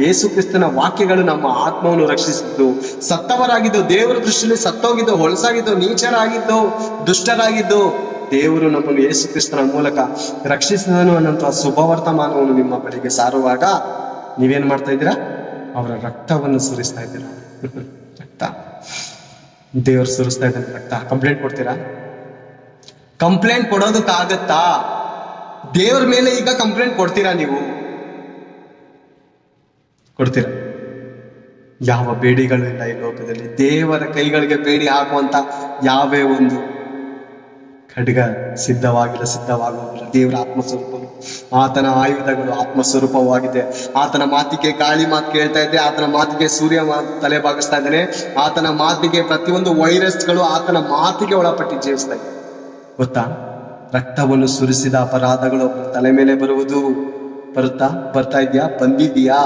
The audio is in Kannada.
ಯೇಸು ಕ್ರಿಸ್ತನ ವಾಕ್ಯಗಳು ನಮ್ಮ ಆತ್ಮವನ್ನು ರಕ್ಷಿಸಿದ್ದು. ಸತ್ತವರಾಗಿದ್ದು, ದೇವರ ದೃಷ್ಟಿಯಲ್ಲಿ ಸತ್ತೋಗಿದ್ದು, ಹೊಲಸಾಗಿದ್ದು, ನೀಚರಾಗಿದ್ದು, ದುಷ್ಟರಾಗಿದ್ದು, ದೇವರು ನಮ್ಮನ್ನು ಯೇಸು ಕ್ರಿಸ್ತನ ಮೂಲಕ ರಕ್ಷಿಸಿದನು ಅನ್ನುವಂತಹ ಶುಭವರ್ತಮಾನವನ್ನು ನಿಮ್ಮ ಬಳಿಗೆ ಸಾರುವಾಗ ನೀವೇನ್ ಮಾಡ್ತಾ ಇದ್ದೀರಾ? ಅವರ ರಕ್ತವನ್ನು ಸುರಿಸ್ತಾ ಇದ್ದೀರಾ. ರಕ್ತ ದೇವರು ಸುರಿಸ್ತಾ ಇದ್ದಾನೆ ರಕ್ತ. ಕಂಪ್ಲೇಂಟ್ ಕೊಡ್ತೀರಾ? ಕಂಪ್ಲೇಂಟ್ ಕೊಡೋದಕ್ಕಾಗತ್ತಾ? ದೇವ್ರ ಮೇಲೆ ಈಗ ಕಂಪ್ಲೇಂಟ್ ಕೊಡ್ತೀರಾ? ನೀವು ಕೊಡ್ತೀರಾ? ಯಾವ ಬೇಡಿಗಳು ಇಲ್ಲ ಈ ಲೋಕದಲ್ಲಿ. ದೇವರ ಕೈಗಳಿಗೆ ಬೇಡಿ ಹಾಕುವಂತ ಯಾವೇ ಒಂದು ಖಡ್ಗ ಸಿದ್ಧವಾಗುವುದಿಲ್ಲ. ದೇವರ ಆತ್ಮಸ್ವರೂಪವು, ಆತನ ಆಯುಧಗಳು ಆತ್ಮಸ್ವರೂಪವಾಗಿದೆ. ಆತನ ಮಾತಿಗೆ ಗಾಳಿ ಮಾತು ಕೇಳ್ತಾ ಇದೆ, ಆತನ ಮಾತಿಗೆ ಸೂರ್ಯ ತಲೆ ಬಾಗಿಸ್ತಾ ಇದ್ದಾನೆ, ಆತನ ಮಾತಿಗೆ ಪ್ರತಿಯೊಂದು ವೈರಸ್ಗಳು ಆತನ ಮಾತಿಗೆ ಒಳಪಟ್ಟು ಜೀವಿಸ್ತಾ ಇದೆ. ಗೊತ್ತಾ? ರಕ್ತವನ್ನು ಸುರಿಸಿದ ಅಪರಾಧಗಳು ತಲೆ ಮೇಲೆ ಬರ್ತಾ ಇದೆಯಾ? ಬಂದಿದೆಯಾ?